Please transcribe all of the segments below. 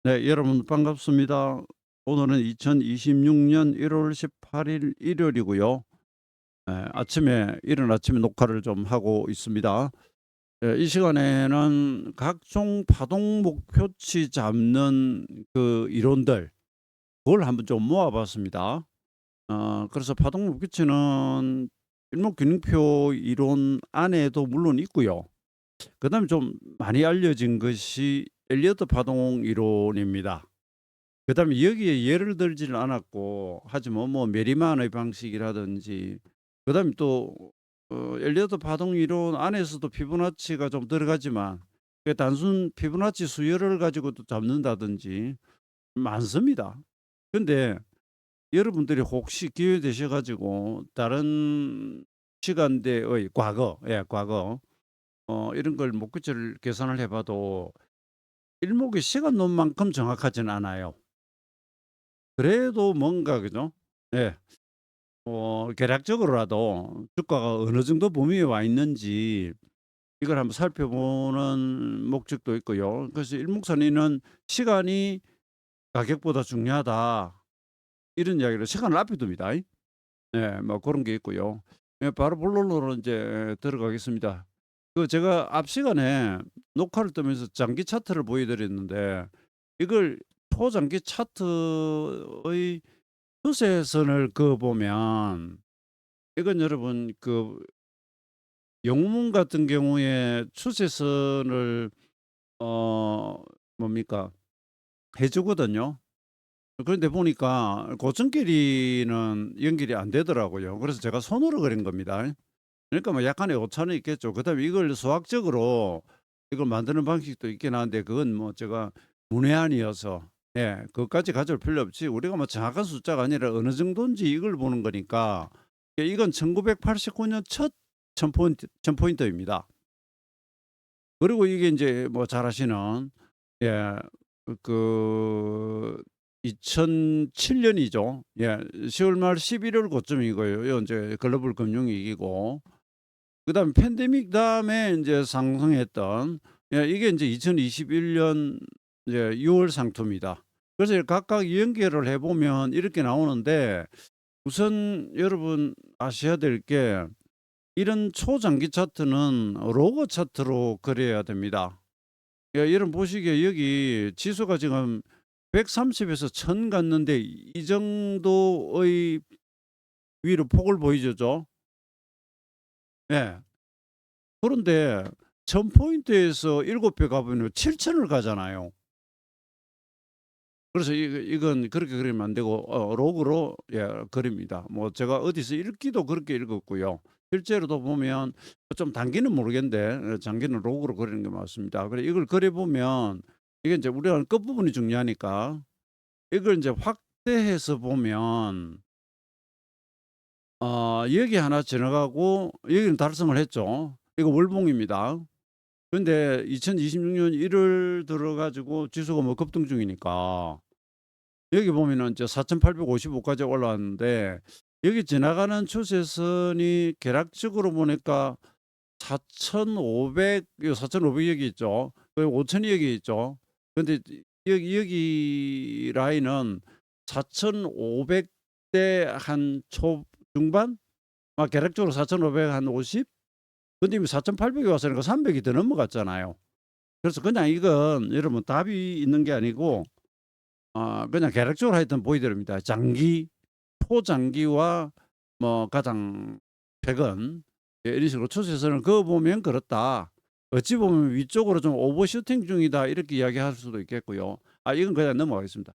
네, 여러분 반갑습니다. 오늘은 2026년 1월 18일 일요일이고요. 아침에 이른 아침에 녹화를 좀 하고 있습니다. 이 시간에는 각종 파동 목표치 잡는 그 이론들 그걸 한번 좀 모아봤습니다. 그래서 파동 목표치는 일목균형표 이론 안에도 물론 있고요. 그다음에 좀 많이 알려진 것이 엘리어트 파동 이론입니다. 그다음에 여기에 예를 들지는 않았고 하지만 뭐 메리만의 방식이라든지 그다음에 또 엘리어트 파동 이론 안에서도 피보나치가 좀 들어가지만 그 단순 피보나치 수열을 가지고도 잡는다든지 많습니다. 근데 여러분들이 혹시 기회 되셔 가지고 다른 시간대의 과거, 과거 이런 걸 목표치를 계산을 해 봐도 일목의 시간론만큼 정확하진 않아요. 그래도 뭔가 그죠? 예. 계략적으로라도 주가가 어느 정도 범위에 와 있는지 이걸 한번 살펴보는 목적도 있고요. 그래서 일목선이는 "시간이 가격보다 중요하다." 이런 이야기를 시간을 앞에 둡니다. 뭐 그런 게 있고요. 바로 본론으로 이제 들어가겠습니다. 제가 앞 시간에 녹화를 뜨면서 장기 차트를 보여 드렸는데 이걸 초장기 차트의 추세선을 그어 보면 이건 여러분 영문 같은 경우에 추세선을 어 뭡니까? 해 주거든요. 그런데 보니까 고점끼리는 연결이 안 되더라고요. 그래서 제가 손으로 그린 겁니다. 그러니까 뭐 약간의 오차는 있겠죠. 그다음에 이걸 수학적으로 이걸 만드는 방식도 있긴 한데 그건 뭐 제가 문외한이어서 그것까지 가져올 필요 없이 우리가 뭐 정확한 숫자가 아니라 어느 정도인지 이걸 보는 거니까 이건 1989년 첫 1000포인트입니다. 그리고 이게 이제 뭐 잘 아시는 예 그 2007 년이죠. 10월 말 11월 고점이고요. 요 인제 글로벌 금융위기고 그다음에 팬데믹 다음에 인제 상승했던 이게 인제 2021년 이제 6월 상투입니다. 그래서 각각 연결을 해 보면 이렇게 나오는데 우선 여러분 아셔야 될 게 이런 초장기 차트는 로그 차트로 그려야 됩니다. 여러분 보시기에 여기 지수가 지금 130 에서 1000 갔는데 이 정도의 위로 폭을 보여주죠. 예. 그런데 1000 포인트에서 7배 가보면 7000을 가잖아요. 그래서 이건 그렇게 그리면 안 되고 로그로 그립니다. 뭐 제가 어디서 읽기도 그렇게 읽었고요. 실제로도 보면 좀 단기는 모르겠는데 장기는 로그로 그리는 게 맞습니다. 그래 이걸 그려 보면 이게 인제 우리가 끝부분이 중요하니까 이걸 인제 확대해서 보면 여기 하나 지나가고 여기는 달성을 했죠. 이거 월봉입니다. 근데 2026년 1월 들어 가지고 지수가 뭐 급등 중이니까 여기 보면은 이제 4,855 까지 올라왔는데 여기 지나가는 추세선이 계략적으로 보니까 4,500 요 4,500 여기 있죠. 그리고 5,000이 여기 있죠. 근데 여기 라인은 4,500대 한 초중반? 계략적으로 4,500 한 50? 근데 이미 4,800이 왔으니까 300이 더 넘어갔잖아요. 그래서 그냥 이건 여러분 답이 있는 게 아니고 그냥 계략적으로 하여튼 보여드립니다. 장기, 초장기와 뭐 가장 최근 이런 식으로 추세선을 그어 보면 그렇다. 어찌 보면 위쪽으로 좀 오버슈팅 중이다 이렇게 이야기할 수도 있겠고요. 이건 그냥 넘어가겠습니다.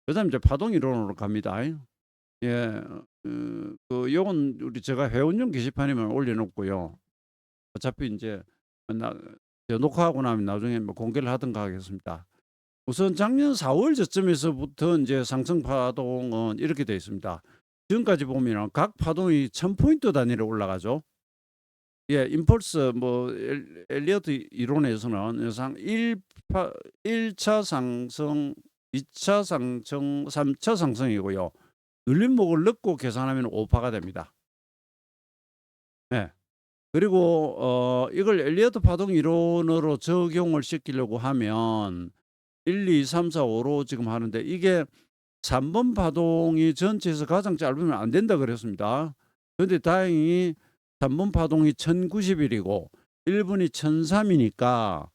그다음에 이제 파동 이론으로 갑니다. 예. 요건 우리 제가 회원용 게시판에만 올려 놓고요. 어차피 인제 나 녹화하고 나면 나중에 뭐 공개를 하든가 하겠습니다. 우선 작년 4월 저쯤에서부터 인제 상승 파동은 이렇게 되어 있습니다. 지금까지 보면은 각 파동이 1000 포인트 단위로 올라가죠. 임펄스 뭐 엘리어트 이론에서는 상 1차 상승, 2차 상승, 3차 상승이고요. 눌림목을 넣고 계산하면 5%가 됩니다. 예. 그리고 이걸 엘리어트 파동 이론으로 적용을 시키려고 하면 1, 2, 3, 4, 5로 지금 하는데 이게 3번 파동이 전체에서 가장 짧으면 안 된다 그랬습니다. 그런데 다행히 3번 파동이 1090 일이고 1 분이 1003 이니까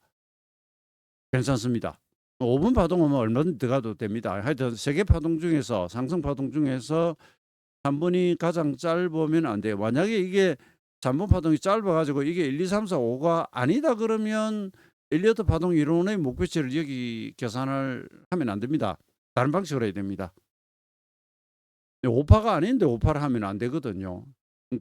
괜찮습니다. 5번 파동은 뭐 얼마든지 들어가도 됩니다. 하여튼 3개 파동 중에서 상승 파동 중에서 3 번이 가장 짧으면 안 돼요. 만약에 이게 3번 파동이 짧아 가지고 이게 1, 2, 3, 4, 5가 아니다 그러면 엘리어트 파동 이론의 목표치를 여기 계산을 하면 안 됩니다. 다른 방식으로 해야 됩니다. 5파가 아닌데 5파를 하면 안 되거든요.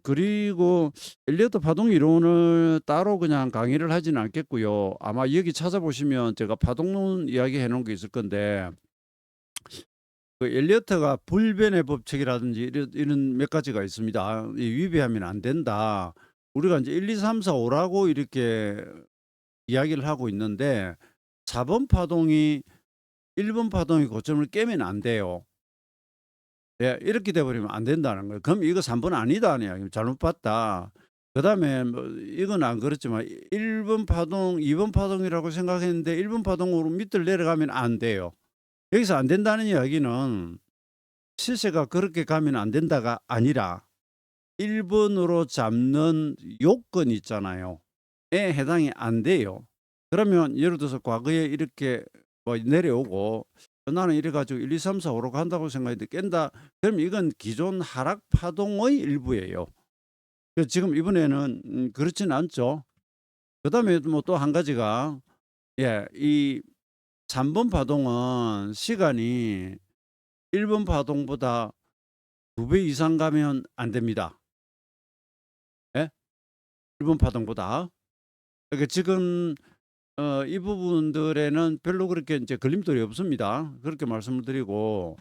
그리고 엘리어트 파동 이론을 따로 그냥 강의를 하지는 않겠고요. 아마 여기 찾아보시면 제가 파동론 이야기해 놓은 게 있을 건데 그 엘리어트가 불변의 법칙이라든지 이런 몇 가지가 있습니다. 이 위배하면 안 된다. 우리가 이제 1, 2, 3, 4, 5라고 이렇게 이야기를 하고 있는데 4번 파동이 1번 파동의 고점을 깨면 안 돼요. 예. 이렇게 돼 버리면 안 된다는 거예요. 그럼 이거 3번 아니다 는 이야기 잘못 봤다. 그다음에 뭐 이건 안 그렇지만 1번 파동, 2번 파동이라고 생각했는데 1번 파동으로 밑을 내려가면 안 돼요. 여기서 안 된다는 이야기는 시세가 그렇게 가면 안 된다가 아니라 1 번으로 잡는 요건 있잖아요. 에 해당이 안 돼요. 그러면 예를 들어서 과거에 이렇게 뭐 내려오고 나는 이래 가지고 1, 2, 3, 4, 5로 간다고 생각했는데 깬다. 그럼 이건 기존 하락 파동의 일부예요. 지금 이번에는 그렇지는 않죠. 그다음에 뭐 또 한 가지가 이 3번 파동은 시간이 1번 파동보다 2배 이상 가면 안 됩니다. 예? 1번 파동보다. 그러니까 지금 이 부분들에는 별로 그렇게 인제 걸림돌이 없습니다. 그렇게 말씀을 드리고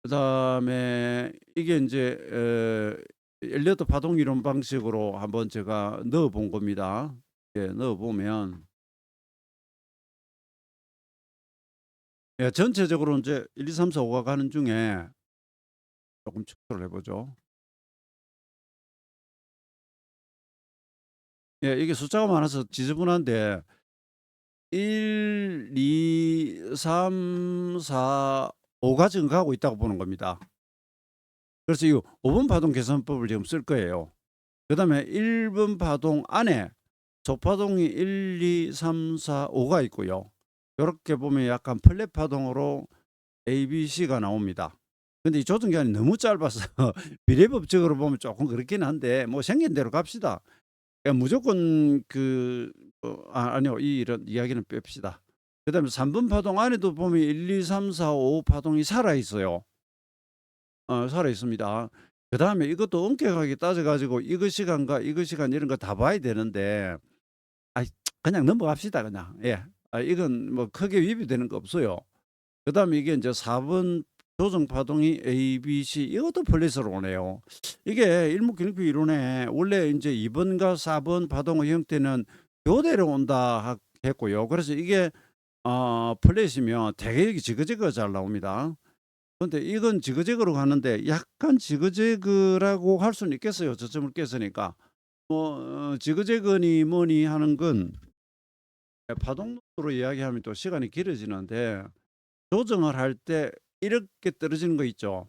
그다음에 이게 인제 엘리어트 파동 이론 방식으로 한번 제가 넣어 본 겁니다. 넣어 보면 전체적으로 인제 1, 2, 3, 4, 5가 가는 중에 조금 축소를 해 보죠. 이게 숫자가 많아서 지저분한데 1, 2, 3, 4, 5가 지금 가고 있다고 보는 겁니다. 그래서 이 5번 파동 계산법을 지금 쓸 거예요. 그다음에 1번 파동 안에 소파동이 1, 2, 3, 4, 5가 있고요. 요렇게 보면 약간 플랫 파동으로 ABC가 나옵니다. 근데 이 조정 기간이 너무 짧아서 비례법칙으로 보면 조금 그렇긴 한데 뭐 생긴 대로 갑시다. 무조건 아니요. 이런 이야기는 뺍시다. 그다음에 3번 파동 안에도 보면 1, 2, 3, 4, 5 파동이 살아 있어요. 살아 있습니다. 그다음에 이것도 엄격하게 따져 가지고 이거 시간과 이거 시간 이런 거 다 봐야 되는데 아이 그냥 넘어갑시다 그냥. 이건 뭐 크게 위배되는 거 없어요. 그다음에 이게 인제 4번 조정 파동이 ABC 이것도 플랫으로 오네요. 이게 일목균형표 이론에 원래 인제 2 번과 4번 파동의 형태는 교대로 온다 했고요. 그래서 이게 플랫이면 되게 이게 지그재그가 잘 나옵니다. 근데 이건 지그재그로 가는데 약간 지그재그라고 할 수는 있겠어요, 저점을 깼으니까. 뭐 지그재그니 뭐니 하는 건 파동으로 이야기하면 또 시간이 길어지는데 조정을 할 때 이렇게 떨어지는 거 있죠.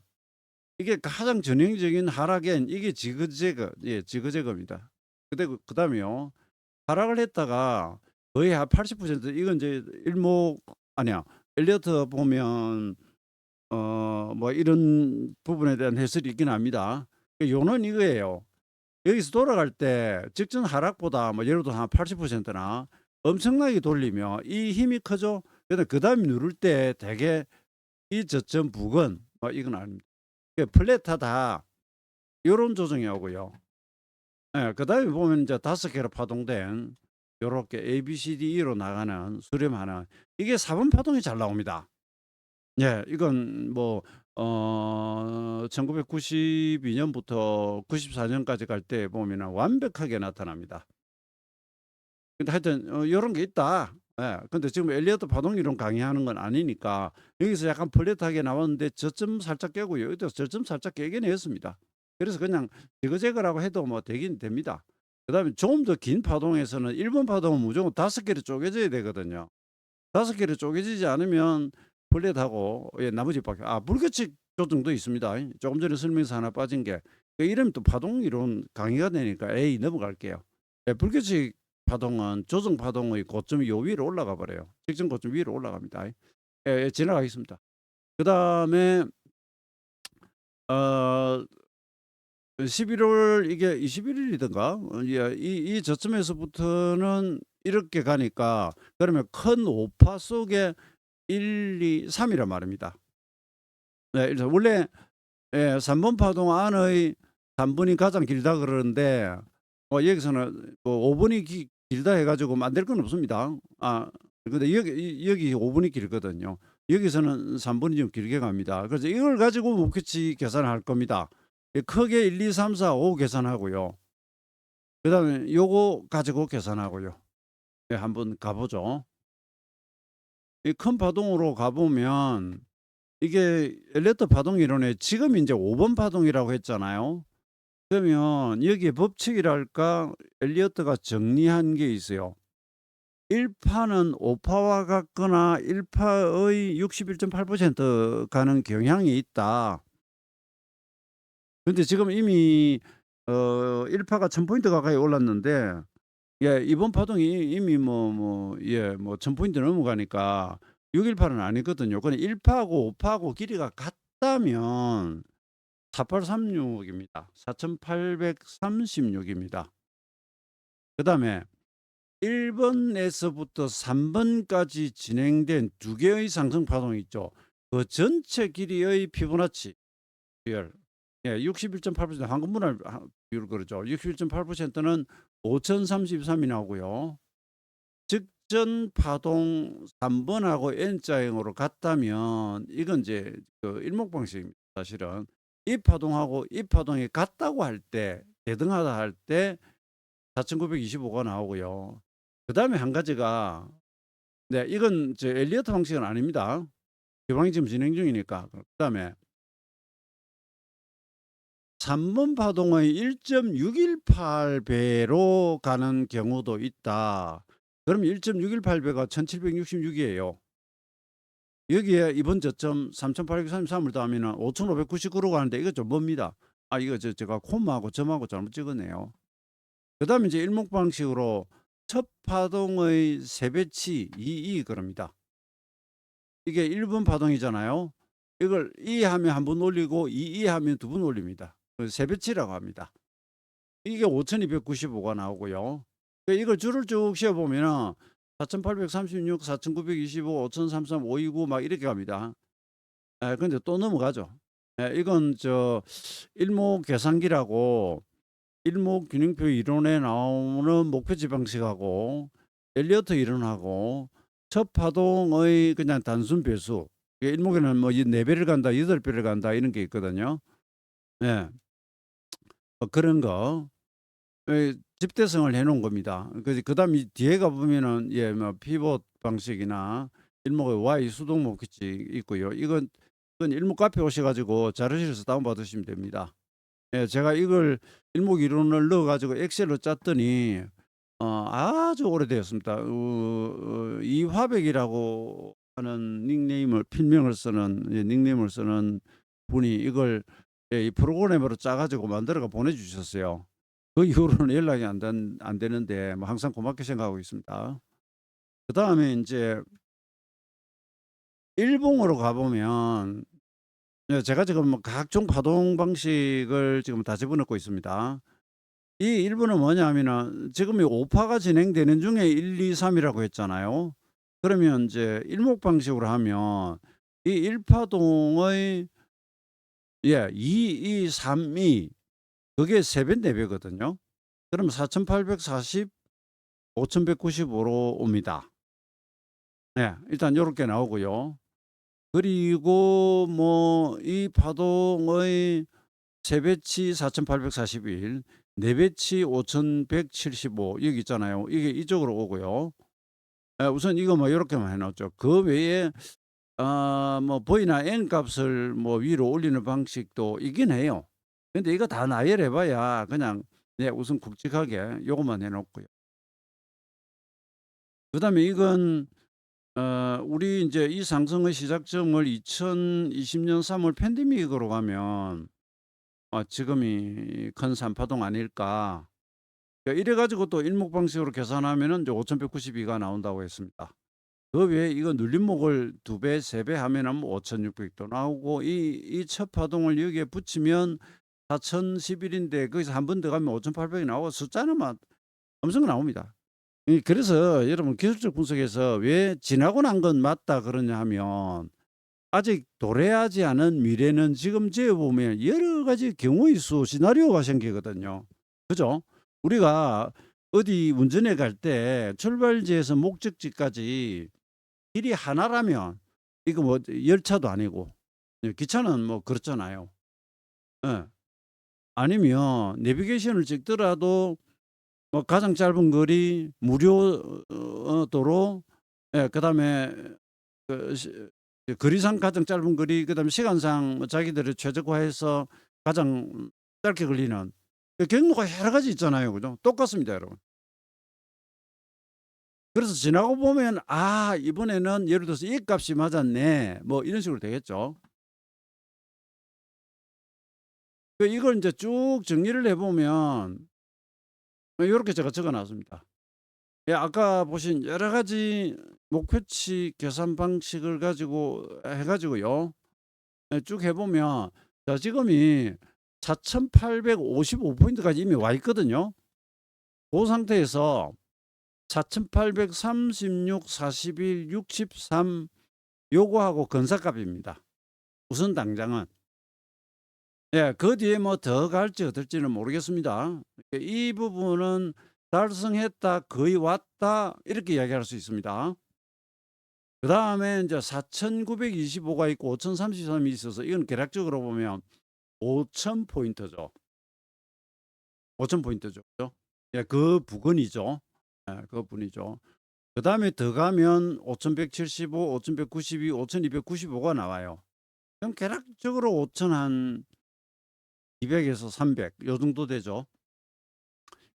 이게 가장 전형적인 하락엔 이게 지그재그입니다. 그다음에요. 하락을 했다가 거의 한 80% 이건 이제 아니야. 엘리어트 보면 뭐 이런 부분에 대한 해설이 있긴 합니다. 요는 이거예요. 여기서 돌아갈 때 직전 하락보다 뭐 예를 들어 한 80%나 엄청나게 돌리면 이 힘이 크죠. 근데 그다음에 누를 때 되게 이 저점 부근 이건 아닙니다. 플랫하다 요런 조정이 오고요. 그다음에 보면 이제 5개로 파동된 요렇게 ABCDE로 나가는 수렴하는 이게 4번 파동이 잘 나옵니다. 이건 뭐 1992 년부터 94 년까지 갈 때 보면은 완벽하게 나타납니다. 근데 하여튼 요런 게 있다. 근데 지금 엘리어트 파동 이론 강의하는 건 아니니까 여기서 약간 플랫하게 나왔는데 저점 살짝 깨고요. 여기도 저점 살짝 깨긴 했습니다. 그래서 그냥 지그재그라고 해도 뭐 되긴 됩니다. 그다음에 좀 더 긴 파동에서는 1번 파동은 무조건 5 개로 쪼개져야 되거든요. 5 개로 쪼개지지 않으면 플랫하고 예 나머지 밖에 불규칙 조정도 있습니다. 조금 전에 설명에서 하나 빠진 게 이러면 또 파동 이론 강의가 되니까 에이 넘어갈게요. 예 불규칙 파동은 조정 파동의 고점이 요 위로 올라가 버려요. 직전 고점 위로 올라갑니다. 예 지나가겠습니다. 그다음에 어 11월 이게 21 일이든가 예 이 저점에서부터는 이렇게 가니까 그러면 큰 오파 속에 1, 2, 3 이란 말입니다. 네 그래서 원래 예 3번 파동 안의 3 번이 가장 길다 그러는데 여기서는 뭐 5 번이 길다 해 가지고 만들 건 없습니다. 근데 여기 5 번이 길거든요. 여기서는 3 번이 좀 길게 갑니다. 그래서 이걸 가지고 목표치 계산할 겁니다. 크게 1, 2, 3, 4, 5 계산하고요. 그다음에 요거 가지고 계산하고요. 예 한번 가 보죠. 이 큰 파동으로 가 보면 이게 엘리어트 파동 이론에 지금 인제 5번 파동이라고 했잖아요. 그러면 여기에 법칙이랄까 엘리어트가 정리한 게 있어요. 1 파는 5 파와 같거나 1 파의 61.8% 가는 경향이 있다. 근데 지금 이미 1 파가 1000 포인트 가까이 올랐는데 예 이번 파동이 이미 뭐 1000 포인트 넘어가니까 618은 아니거든요. 그냥 1 파하고 5 파하고 길이가 같다면 4836 입니다. 4836 입니다. 그다음에 1 번에서부터 3 번까지 진행된 2 개의 상승 파동이 있죠. 그 전체 길이의 피보나치 비율 예 61.8% 황금분할 비율 그러죠. 61.8%는 5033이 나오고요. 직전 파동 3 번하고 N자형으로 같다면 이건 이제 그 일목방식입니다 사실은. 이 파동하고 이 파동이 같다고 할 때 대등하다 할 때 4,925가 나오고요. 그다음에 한 가지가 네 이건 엘리어트 방식은 아닙니다. 교방이 지금 진행 중이니까. 그다음에 3번 파동의 1.618 배로 가는 경우도 있다. 그럼 1.618 배가 1766 이에요. 여기에 이번 저점 3,833을 더하면은 5,599로 가는데 이거 좀 멉니다. 이거 제가 콤마하고 점하고 잘못 찍었네요. 그다음에 이제 일목 방식으로 첫 파동의 세 배치 2 그럽니다. 이게 1번 파동이잖아요. 이걸 2 하면 한 번 올리고 2 하면 두 번 올립니다. 세 배치라고 합니다. 이게 5,295가 나오고요. 이걸 줄을 쭉 세어 보면은 4,836, 4,925, 5,033, 529 막 이렇게 갑니다. 근데 또 넘어가죠. 이건 일목 계산기라고 일목균형표 이론에 나오는 목표치 방식하고 엘리어트 이론하고 첫 파동의 그냥 단순 배수 일목에는 뭐 4배를 간다 8배를 간다 이런 게 있거든요. 예. 그런 거 집대성을 해 놓은 겁니다. 그다음 이 뒤에 가 보면은 뭐 피봇 방식이나 일목의 Y 수동 목표치 있고요. 이건 일목 카페 오셔 가지고 자료실에서 다운 받으시면 됩니다. 예 제가 이걸 일목 이론을 넣어 가지고 엑셀로 짰더니 아주 오래되었습니다. 이화백이라고 하는 닉네임을 필명을 쓰는 닉네임을 쓰는 분이 이걸 이 프로그램으로 짜 가지고 만들어가 보내 주셨어요. 그 이후로는 연락이 안 되는데 뭐 항상 고맙게 생각하고 있습니다. 그다음에 인제 일봉으로 가 보면 제가 지금 뭐 각종 파동 방식을 지금 다 집어넣고 있습니다. 이 일부는 뭐냐 하면은 지금 이 5 파가 진행되는 중에 1, 2, 3 이라고 했잖아요. 그러면 인제 일목 방식으로 하면 이 1 파동의 2, 2, 3, 2 그게 3배 4 배거든요. 그럼 4,840 5,195로 옵니다. 일단 요렇게 나오고요. 그리고 뭐 이 파동의 세 배치 4,841 네 배치 5,175 여기 있잖아요. 이게 이쪽으로 오고요. 우선 이거 뭐 요렇게만 해 놓죠. 그 외에 뭐 V나 N 값을 뭐 위로 올리는 방식도 있긴 해요. 근데 이거 다 나열해 봐야 그냥 우선 굵직하게 요것만 해 놓고요. 그다음에 이건 우리 이제 이 상승의 시작점을 2020년 3월 팬데믹으로 가면 지금이 큰 산파동 아닐까. 그러니까 이래 가지고 또 일목 방식으로 계산하면은 이제 5,192가 나온다고 했습니다. 그 외에 이거 눌림목을 2 배, 3배 하면은 뭐 5,600도 나오고, 이 첫 파동을 여기에 붙이면 4,011 인데 거기서 한 번 더 가면 5,800이 나오고 숫자는 막 엄청 나옵니다. 그래서 여러분, 기술적 분석에서 왜 지나고 난 건 맞다 그러냐 하면, 아직 도래하지 않은 미래는 지금 재어 보면 여러 가지 경우의 수 시나리오가 생기거든요. 그죠? 우리가 어디 운전해 갈 때 출발지에서 목적지까지 길이 하나라면, 이거 뭐 열차도 아니고, 기차는 뭐 그렇잖아요. 예. 아니면 내비게이션을 찍더라도 뭐 가장 짧은 거리 무료 도로, 그다음에 그 거리상 가장 짧은 거리, 그다음에 시간상 뭐 자기들이 최적화해서 가장 짧게 걸리는 경로가 여러 가지 있잖아요. 그죠? 똑같습니다, 여러분. 그래서 지나고 보면 '아, 이번에는 예를 들어서 이 값이 맞았네.' 뭐 이런 식으로 되겠죠. 이걸 이제 쭉 정리를 해 보면 요렇게 제가 적어 놨습니다. 아까 보신 여러 가지 목표치 계산 방식을 가지고 해 가지고요. 쭉 해 보면, 자 지금이 4,855 포인트까지 이미 와 있거든요. 고 상태에서 4,836, 41, 63 요거하고 근사값입니다, 우선 당장은. 그 뒤에 뭐 더 갈지 어떨지는 모르겠습니다. 이 부분은 '달성했다. 거의 왔다.' 이렇게 이야기할 수 있습니다. 그다음에 인제 4,925가 있고 5,033이 있어서 이건 계략적으로 보면 5,000 포인트죠. 5,000 포인트죠. 그죠? 그 부근이죠. 그 부분이죠. 그다음에 더 가면 5,175, 5,192, 5,295가 나와요. 그럼 계략적으로 5,000 한 200에서 300 요 정도 되죠.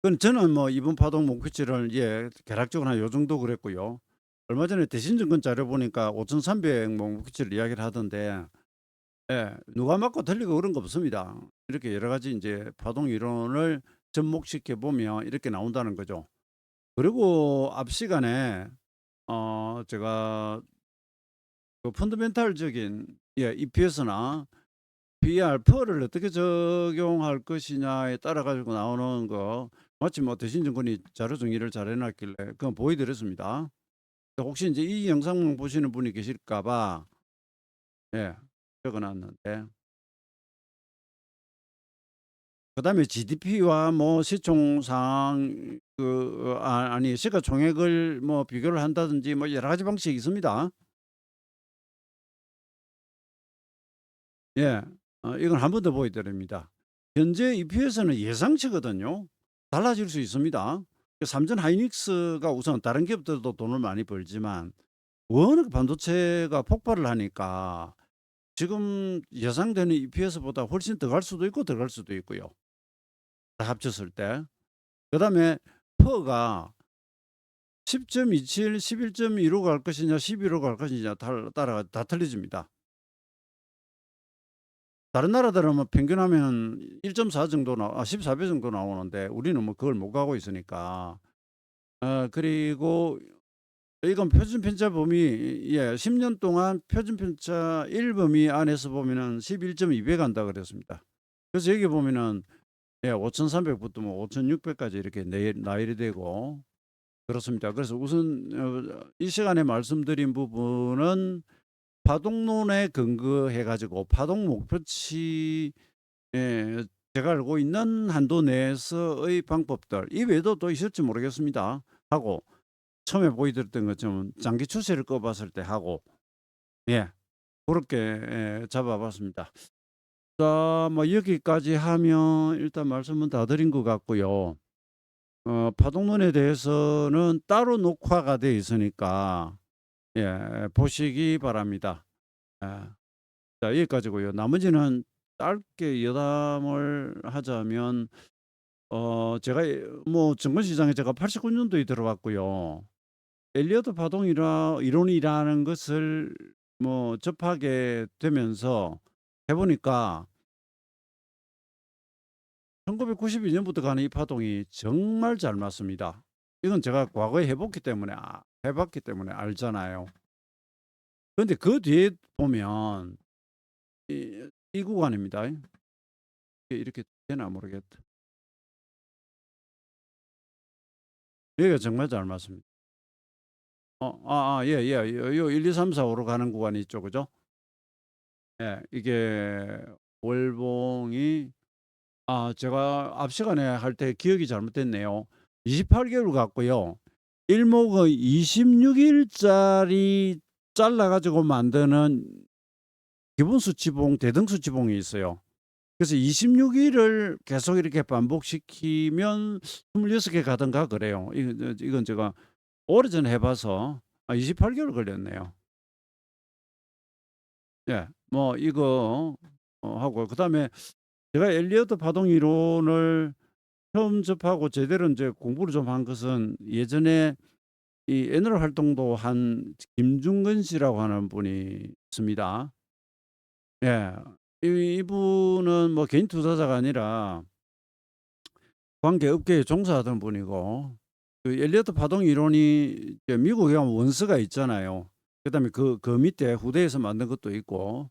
그건 저는 뭐 이번 파동 목표치를 계략적으로 한 요 정도 그랬고요. 얼마 전에 대신증권 자료 보니까 5,300 뭐 목표치를 이야기를 하던데, 누가 맞고 틀리고 그런 거 없습니다. 이렇게 여러 가지 인제 파동 이론을 접목시켜 보면 이렇게 나온다는 거죠. 그리고 앞 시간에 제가 그 펀더멘탈적인 EPS나 PER 를 어떻게 적용할 것이냐에 따라 가지고 나오는 거, 마침 뭐 대신증권이 자료 정리를 잘 해 놨길래 그건 보여 드렸습니다. 혹시 인제 이 영상 보시는 분이 계실까 봐 예 적어 놨는데, 그다음에 GDP와 뭐 시총상 아니 시가총액을 뭐 비교를 한다든지 뭐 여러 가지 방식이 있습니다. 예. 이건 한 번 더 보여 드립니다. 현재 EPS는 예상치거든요. 달라질 수 있습니다. 삼전 하이닉스가 우선 다른 기업들도 돈을 많이 벌지만 워낙 반도체가 폭발을 하니까 지금 예상되는 EPS보다 훨씬 더 갈 수도 있고 더 갈 수도 있고요, 다 합쳤을 때. 그다음에 퍼가 10.27, 11.15 갈 것이냐 11로 갈 것이냐 따라 다 틀려집니다. 다른 나라들은 뭐 평균하면 1.4 정도 14배 정도 나오는데 우리는 뭐 그걸 못 가고 있으니까. 그리고 이건 표준 편차 범위, 10년 동안 표준 편차 1 범위 안에서 보면은 11.2배 간다 그랬습니다. 그래서 여기 보면은 5,300 부터 뭐 5,600 까지 이렇게 나열이 되고 그렇습니다. 그래서 우선 이 시간에 말씀드린 부분은 파동론에 근거해 가지고 파동 목표치, 제가 알고 있는 한도 내에서의 방법들 이외에도 또 있을지 모르겠습니다 하고, 처음에 보여 드렸던 것처럼 장기 추세를 꺼 봤을 때 하고, 예 고렇게 잡아 봤습니다. 자 뭐 여기까지 하면 일단 말씀은 다 드린 것 같고요. 파동론에 대해서는 따로 녹화가 돼 있으니까 보시기 바랍니다. 예. 자 여기까지고요. 나머지는 짧게 여담을 하자면, 제가 뭐 증권시장에 제가 89 년도에 들어왔고요. 엘리어트 이론이라는 것을 뭐 접하게 되면서 해 보니까 1992 년부터 가는 이 파동이 정말 잘 맞습니다. 이건 제가 과거에 해 봤기 때문에 알잖아요. 그런데 그 뒤에 보면 이 구간입니다. 이게 이렇게 되나 모르겠다. 여기가 정말 잘 맞습니다. 예예. 요 1, 2, 3, 4, 5로 가는 구간이 있죠. 그죠? 예. 이게 월봉이 제가 앞 시간에 할 때 기억이 잘못됐네요. 28 개월 갔고요. 일목의 26 일짜리 잘라 가지고 만드는 기본 수치봉, 대등 수치봉이 있어요. 그래서 26 일을 계속 이렇게 반복시키면 26개 가든가 그래요. 이건 제가 오래전에 해 봐서 28 개월 걸렸네요. 예. 뭐 이거 하고 그다음에 제가 엘리어트 파동 이론을 처음 접하고 제대로 인제 공부를 좀 한 것은 예전에 이 애널 활동도 한 김중근 씨라고 하는 분이 있습니다. 예. 이분은 뭐 개인 투자자가 아니라 관계 업계에 종사하던 분이고 그 엘리어트 파동 이론이 이제 미국에 가면 원서가 있잖아요. 그다음에 그 밑에 후대에서 만든 것도 있고.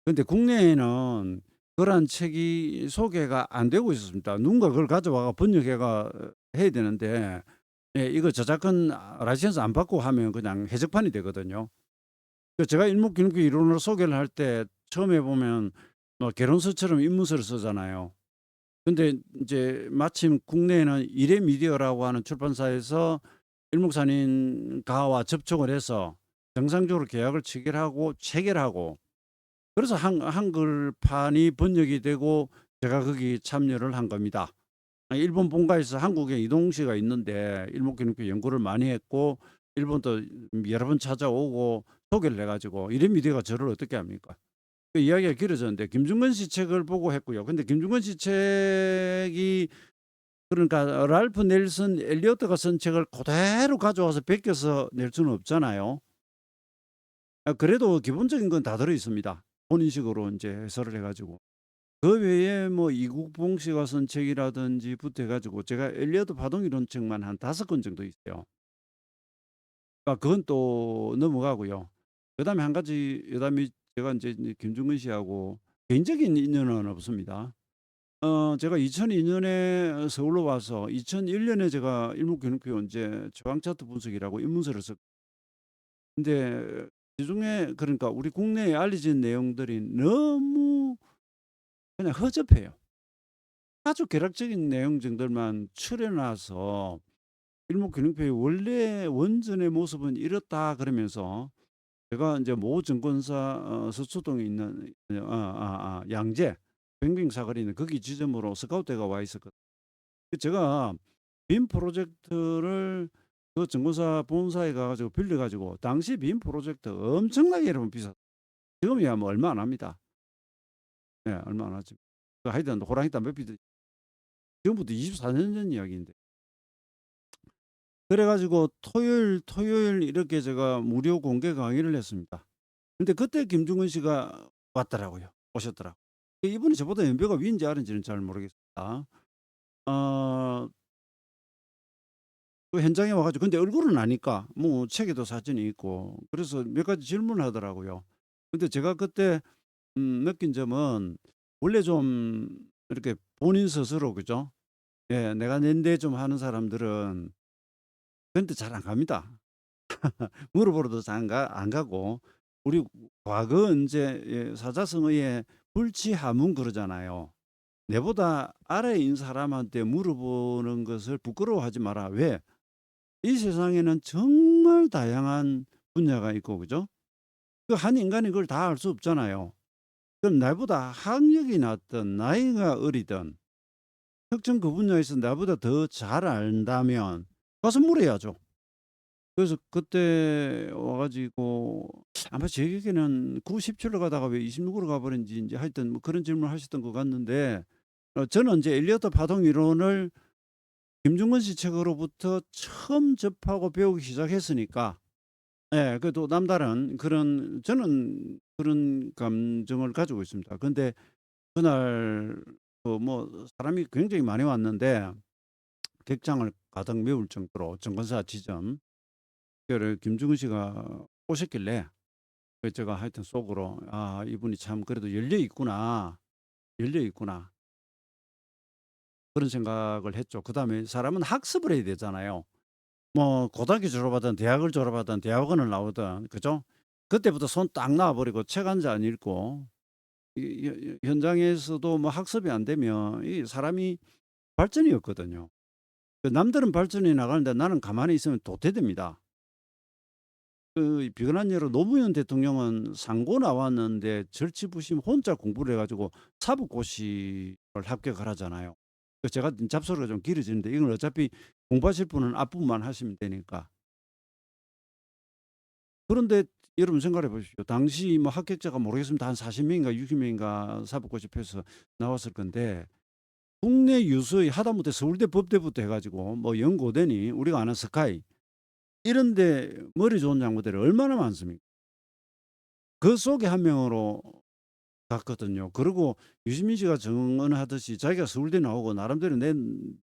근데 국내에는 그러한 책이 소개가 안 되고 있었습니다. 누군가 그걸 가져와가 번역해가 해야 되는데 이거 저작권 라이선스 안 받고 하면 그냥 해적판이 되거든요. 제가 일목균형교 이론을 소개를 할 때 처음에 보면 뭐 개론서처럼 입문서를 쓰잖아요. 근데 인제 마침 국내에는 이레미디어라고 하는 출판사에서 일목산인가와 접촉을 해서 정상적으로 계약을 체결하고 그래서 한글판이 번역이 되고 제가 거기 참여를 한 겁니다. 일본 본가에서 한국에 이동욱 씨가 있는데 일목균형교 연구를 많이 했고 일본도 여러 번 찾아오고 소개를 해 가지고 이레미디어가 저를 어떻게 합니까? 그 이야기가 길어졌는데 김중근 씨 책을 보고 했고요. 근데 김중근 씨 책이 그러니까 랄프 넬슨 엘리어트가 쓴 책을 그대로 가져와서 베껴서 낼 수는 없잖아요. 그래도 기본적인 건 다 들어 있습니다. 본인식으로 인제 해설을 해 가지고. 그 외에 뭐 이국봉 씨가 쓴 책이라든지부터 해 가지고 제가 엘리어트 파동 이론 책만 한 5권 정도 있어요. 그건 또 넘어가고요. 그다음에 한 가지 그다음에 제가 인제 김중근 씨하고 개인적인 인연은 없습니다. 제가 2002 년에 서울로 와서 2001 년에 제가 일목균형표 인제 저항 차트 분석이라고 입문서를 근데 그중에 그러니까 우리 국내에 알려진 내용들이 너무 그냥 허접해요. 아주 개락적인 내용 정도만 추려 놔서 일목균형표의 원래 원전의 모습은 이렇다 그러면서 제가 인제 모 증권사 서초동에 있는 양재 뱅뱅 사거리에 있는 거기 지점으로 스카우트가 와 있었거든요. 제가 빔 프로젝트를 그 증권사 본사에 가 가지고 빌려 가지고 당시 빔 프로젝트 엄청나게 여러분 지금이야 뭐 얼마 안 합니다. 예 얼마 안 하죠. 하여튼 호랑이 담배 피듯 지금부터 24년 전 이야기인데. 그래 가지고 토요일 이렇게 제가 무료 공개 강의를 했습니다. 근데 그때 김중근 씨가 왔더라고요. 오셨더라고요. 이분이 저보다 연배가 위인지 아래인지는 잘 모르겠습니다. 어 그 현장에 와 가지고 근데 얼굴은 아니까 뭐 책에도 사진이 있고 그래서 몇 가지 질문을 하더라고요. 근데 제가 그때 느낀 점은 원래 좀 이렇게 본인 스스로 그죠? 예 내가 낸데 좀 하는 사람들은 그런 데 잘 안 갑니다. 물어보러도 잘 안 가고 우리 과거 인제 사자성어에 불치하문 그러잖아요. "내보다 아래에 있는 사람한테 물어보는 것을 부끄러워하지 마라." 왜? 이 세상에는 정말 다양한 분야가 있고 그죠? 그 한 인간이 그걸 다 알 수 없잖아요. 그럼 나보다 학력이 낮든 나이가 어리든 특정 그 분야에서 나보다 더 잘 안다면 가서 물어야죠. 그래서 그때 와 가지고 아마 제 기억에는 9-17로 가다가 왜 26 으로 가 버린지 인제 하여튼 뭐 그런 질문을 하셨던 것 같는데 저는 인제 엘리어트 파동 이론을 김중근 씨 책으로부터 처음 접하고 배우기 시작했으니까 예 그 또 남다른 그런 저는 그런 감정을 가지고 있습니다. 근데 그날 뭐 사람이 굉장히 많이 왔는데 객장을 가득 메울 정도로 정권사 지점 를 김중근 씨가 오셨길래 제가 하여튼 속으로 '아 이분이 참 그래도 열려 있구나. 열려 있구나.' 그런 생각을 했죠. 그다음에 사람은 학습을 해야 되잖아요. 뭐 고등학교 졸업하든 대학을 졸업하든 대학원을 나오든 그죠? 그때부터 손 딱 놔 버리고 책 한 자 안 읽고 이 현장에서도 뭐 학습이 안 되면 이 사람이 발전이 없거든요. 그 남들은 발전해 나가는데 나는 가만히 있으면 도태됩니다. 그 비근한 예로 노무현 대통령은 상고 나왔는데 절치부심 혼자 공부를 해 가지고 사법고시를 합격을 하잖아요. 그 제가 잡소리가 좀 길어지는데 이건 어차피 공부하실 분은 앞부분만 하시면 되니까. 그런데 여러분 생각해 보십시오. 당시 뭐 합격자가 모르겠습니다. 한 40 명인가 60 명인가 사법고시 표에서 나왔을 건데 국내 유수의 하다못해 서울대 법대부터 해 가지고 뭐 연고대니 우리가 아는 스카이 이런 데 머리 좋은 양반들이 얼마나 많습니까? 그 속에 한 명으로 갔거든요. 그리고 유시민 씨가 증언하듯이 자기가 서울대 나오고 나름대로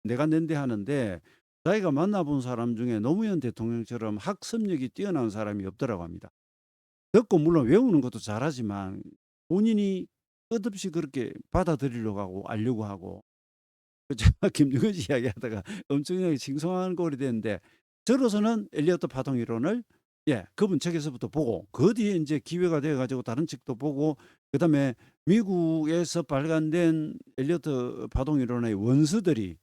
내가 낸데 하는데 자기가 만나본 사람 중에 노무현 대통령처럼 학습력이 뛰어난 사람이 없더라고 합니다. 듣고 물론 외우는 것도 잘하지만 본인이 끝없이 그렇게 받아들이려고 하고 알려고 하고 그 제가 김정은 씨 이야기하다가 엄청나게 싱숭한 꼴이 됐는데 저로서는 엘리어트 파동 이론을 그분 책에서부터 보고 그 뒤에 인제 기회가 돼 가지고 다른 책도 보고 그다음에 미국에서 발간된 엘리어트 파동 이론의 원서들이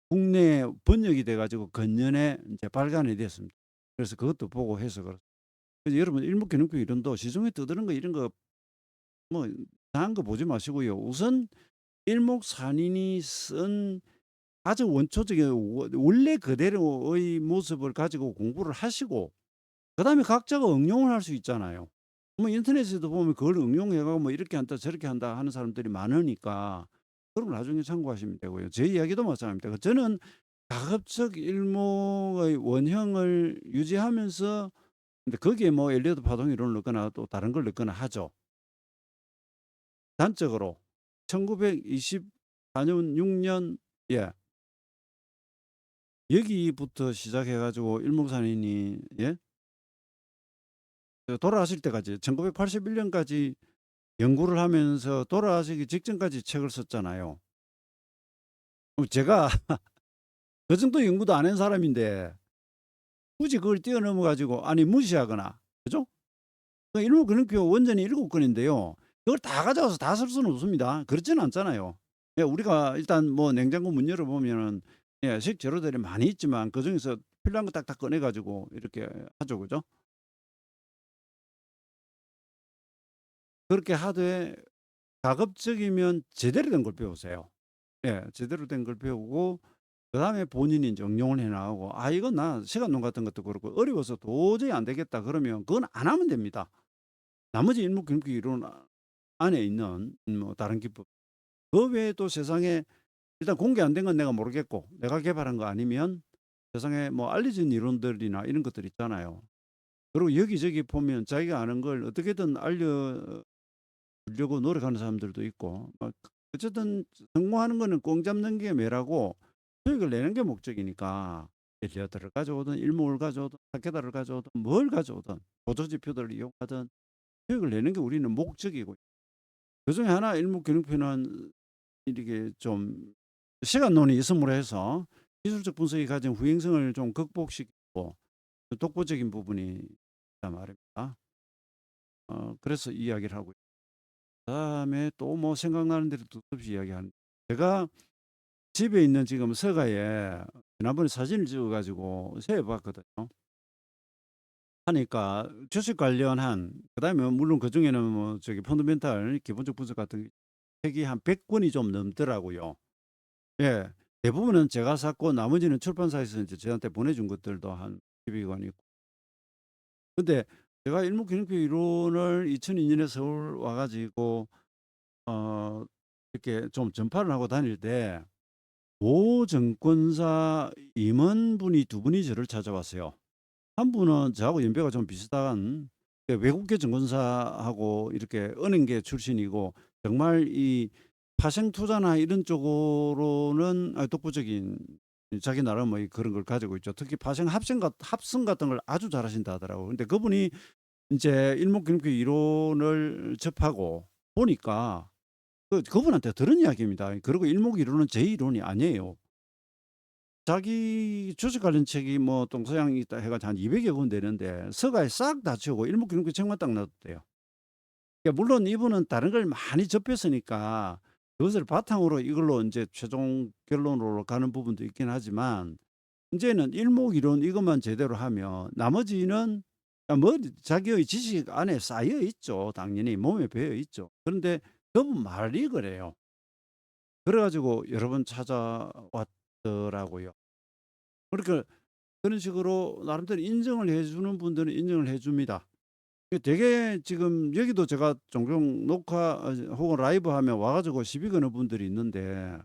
국내에 번역이 돼 가지고 근년에 인제 발간이 됐습니다. 그래서 그것도 보고 해서 그래서 여러분 일목요연표 이론도 시중에 떠드는 거 이런 거 뭐 이상한 거 보지 마시고요. 우선 일목산인이 쓴 아주 원초적인 원래 그대로의 모습을 가지고 공부를 하시고 그다음에 각자가 응용을 할 수 있잖아요. 뭐 인터넷에도 보면 그걸 응용해 가고 뭐 이렇게 한다 저렇게 한다 하는 사람들이 많으니까 그런 걸 나중에 참고하시면 되고요. 제 이야기도 마찬가지입니다. 저는 가급적 일목의 원형을 유지하면서 근데 거기에 뭐 엘리어트 파동 이론을 넣거나 또 다른 걸 넣거나 하죠. 단적으로 1924년 6년 여기부터 시작해 가지고 일목산인이 돌아가실 때까지 1981 년까지 연구를 하면서 돌아가시기 직전까지 책을 썼잖아요. 제가 그 정도 연구도 안 한 사람인데 굳이 그걸 뛰어넘어 가지고 아니 무시하거나 그죠? 그 일목근육표 원전이 7 건인데요. 그걸 다 가져와서 다 쓸 수는 없습니다. 그렇지는 않잖아요. 우리가 일단 뭐 냉장고 문 열어 보면은 식재료들이 많이 있지만 그중에서 필요한 거 딱딱 꺼내 가지고 이렇게 하죠. 그죠? 그렇게 하되 가급적이면 제대로 된 걸 배우세요. 제대로 된 걸 배우고 그다음에 본인이 인제 응용을 해 나가고 '아 이건 나 시간론 같은 것도 그렇고 어려워서 도저히 안 되겠다.' 그러면 그건 안 하면 됩니다. 나머지 일목균기 이론 안에 있는 뭐 다른 기법 그 외에 또 세상에 일단 공개 안 된 건 내가 모르겠고 내가 개발한 거 아니면 세상에 뭐 알려진 이론들이나 이런 것들 있잖아요. 그리고 여기저기 보면 자기가 아는 걸 어떻게든 알려 주려고 노력하는 사람들도 있고 어쨌든 성공하는 거는 꽁 잡는 게 매라고 수익을 내는 게 목적이니까 엘리어트를 가져오든 일목을 가져오든 타케다를 가져오든 뭘 가져오든 보조지표들을 이용하든 수익을 내는 게 우리는 목적이고 그중에 하나 일목균형표는 이렇게 좀 시간론이 있음으로 해서 기술적 분석이 가진 후행성을 좀 극복시키고 독보적인 부분이 있단 말입니다. 그래서 이야기를 하고 그다음에 또 뭐 생각나는 대로 두서없이 이야기하는 제가 집에 있는 지금 서가에 지난번에 사진을 찍어 가지고 세어 봤거든요. 하니까 주식 관련한 그다음에 물론 그중에는 뭐 저기 펀더멘탈 기본적 분석 같은 책이 한 100 권이 좀 넘더라고요. 예. 대부분은 제가 샀고 나머지는 출판사에서 이제 저한테 보내준 것들도 한 10여 권 있고. 근데 제가 일목균형표 이론을 2002 년에 서울 와 가지고 어 이렇게 좀 전파를 하고 다닐 때 모 증권사 임원분이 두 분이 저를 찾아왔어요. 한 분은 저하고 연배가 좀 비슷한 외국계 증권사하고 이렇게 은행계 출신이고 정말 이 파생 투자나 이런 쪽으로는 독보적인 자기 나름 뭐 그런 걸 가지고 있죠. 특히 파생 합성 같은 걸 아주 잘하신다 하더라고요. 근데 그분이 인제 일목균교 이론을 접하고 보니까 그분한테 들은 이야기입니다. 그리고 일목이론은 제 이론이 아니에요. 자기 주식 관련 책이 뭐 동서양이 있다 해 가지고 한 200여 권 되는데 서가에 싹 다 치우고 일목균교 책만 딱 놔뒀대요. 물론 이분은 다른 걸 많이 접했으니까 그것을 바탕으로 이걸로 인제 최종 결론으로 가는 부분도 있긴 하지만 인제는 일목이론 이것만 제대로 하면 나머지는 뭐 자기의 지식 안에 쌓여 있죠. 당연히 몸에 배어 있죠. 그런데 그분 말이 그래요. 그래 가지고 여러 번 찾아왔더라고요. 그러니까 그런 식으로 나름대로 인정을 해 주는 분들은 인정을 해 줍니다. 되게 지금 여기도 제가 종종 녹화 혹은 라이브 하면 와 가지고 시비 거는 분들이 있는데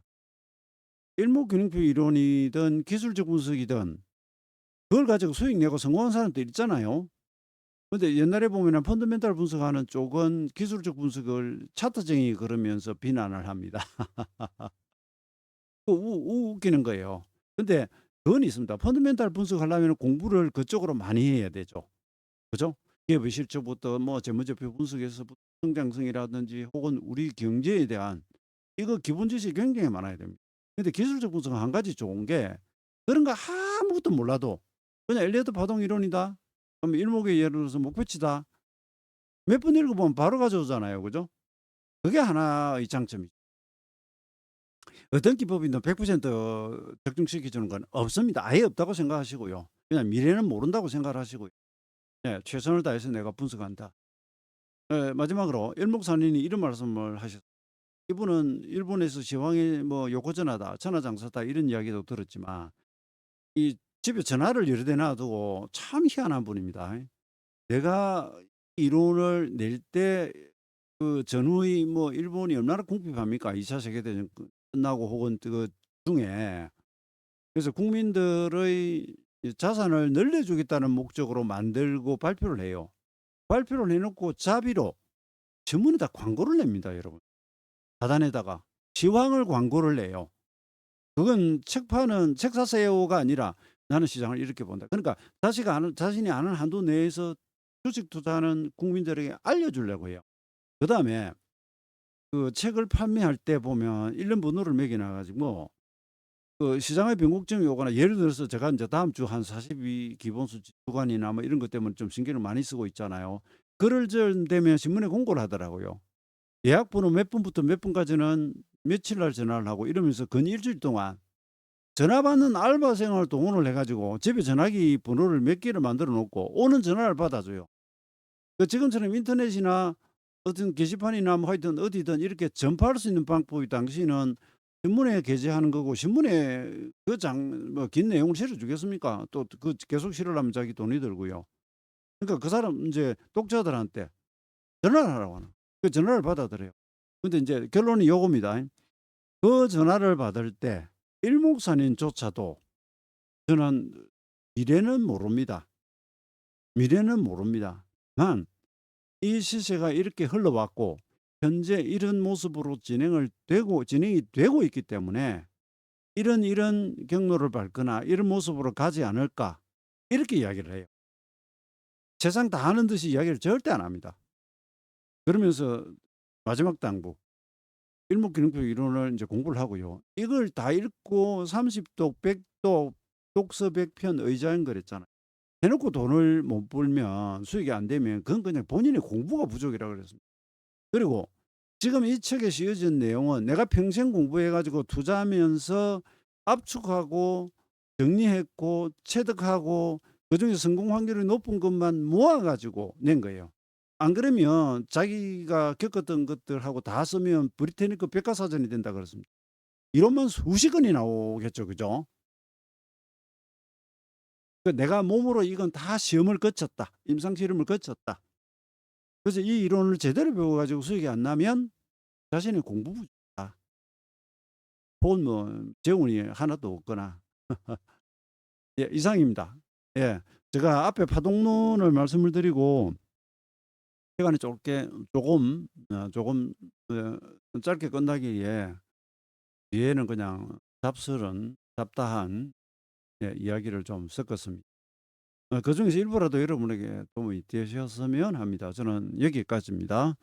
일목균형표 이론이든 기술적 분석이든 그걸 가지고 수익 내고 성공한 사람들 있잖아요. 근데 옛날에 보면은 펀더멘탈 분석하는 쪽은 기술적 분석을 차트쟁이 그러면서 비난을 합니다. 웃기는 거예요. 근데 그건 있습니다. 펀더멘탈 분석하려면 공부를 그쪽으로 많이 해야 되죠. 그죠? 기업의 실적부터 뭐 재무제표 분석에서부터 성장성이라든지 혹은 우리 경제에 대한 이거 기본 지식이 굉장히 많아야 됩니다. 근데 기술적 분석은 한 가지 좋은 게 그런 거 아무것도 몰라도 그냥 엘리어트 파동 이론이다. 그럼 일목의 예를 들어서 목표치다. 몇 번 읽어보면 바로 가져오잖아요. 그죠? 그게 하나의 장점이죠. 어떤 기법이든 100% 적중시켜 주는 건 없습니다. 아예 없다고 생각하시고요. 그냥 미래는 모른다고 생각을 하시고요. 예, 최선을 다해서 내가 분석한다. 예, 마지막으로 일목산인이 이런 말씀을 하셨어요. 이분은 일본에서 시황이 뭐 요코전화다, 천하장사다 이런 이야기도 들었지만 이 집에 전화를 여러 대 놔두고 참 희한한 분입니다. 내가 이론을 낼 때 그 전후의 뭐 일본이 얼마나 궁핍합니까? 2차 세계대전 끝나고 혹은 그 중에. 그래서 국민들의 이 자산을 늘려주겠다는 목적으로 만들고 발표를 해요. 발표를 해 놓고 자비로 전문에다 광고를 냅니다, 여러분. 사단에다가 시황을 광고를 내요. 그건 책 파는 "책 사세요."가 아니라 "나는 시장을 이렇게 본다." 그러니까 자신이 아는 한도 내에서 주식 투자하는 국민들에게 알려주려고 해요. 그다음에 그 책을 판매할 때 보면 일련 번호를 매겨 놔 가지고 그 시장의 변곡점이 오거나 예를 들어서 제가 인제 다음 주 한 42 기본수치 주간이나 뭐 이런 것 때문에 좀 신경을 많이 쓰고 있잖아요. 그럴 즈음 되면 신문에 공고를 하더라고요. 예약 번호 몇 분부터 몇 분까지는 며칠 날 전화를 하고 이러면서 근 일주일 동안 전화 받는 알바생을 동원을 해 가지고 집에 전화기 번호를 몇 개를 만들어 놓고 오는 전화를 받아 줘요. 그 지금처럼 인터넷이나 어떤 게시판이나 뭐 하여튼 어디든 이렇게 전파할 수 있는 방법이 당시는 신문에 게재하는 거고 신문에 그 장 뭐 긴 내용을 실어 주겠습니까? 또 그 계속 실으려면 자기 돈이 들고요. 그러니까 그 사람 인제 독자들한테 전화를 하라고 하는 그 전화를 받아들여요. 근데 인제 결론이 요겁니다. 그 전화를 받을 때 일목산인조차도 저는 미래는 모릅니다. 미래는 모릅니다. 만 이 시세가 이렇게 흘러왔고 현재 이런 모습으로 진행이 되고 있기 때문에 이런 경로를 밟거나 이런 모습으로 가지 않을까 이렇게 이야기를 해요. 세상 다 아는 듯이 이야기를 절대 안 합니다. 그러면서 마지막 당부 일목균형표 이론을 인제 공부를 하고요. 이걸 다 읽고 30독 100독 독서 100편 의자인 거랬잖아요. 해 놓고 돈을 못 벌면 수익이 안 되면 그건 그냥 본인의 공부가 부족이라 그랬습니다. 그리고 지금 이 책에 쓰여진 내용은 내가 평생 공부해 가지고 투자하면서 압축하고 정리했고 체득하고 그중에 성공 확률이 높은 것만 모아 가지고 낸 거예요. 안 그러면 자기가 겪었던 것들하고 다 쓰면 브리테니크 백과사전이 된다 그랬습니다. 이론만 수십 권이 나오겠죠. 그죠? 그 내가 몸으로 이건 다 시험을 거쳤다. 임상 실험을 거쳤다. 그래서 이 이론을 제대로 배워 가지고 수익이 안 나면 자신의 공부 부족이다. 본 재운이 하나도 없거나 예 이상입니다. 예. 제가 앞에 파동론을 말씀을 드리고 시간이 좁게 조금 짧게 끝나기에 뒤에는 그냥 잡스런 잡다한 예 이야기를 좀 섞었습니다. 그중에서 일부라도 여러분에게 도움이 되셨으면 합니다. 저는 여기까지입니다.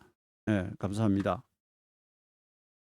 예 감사합니다.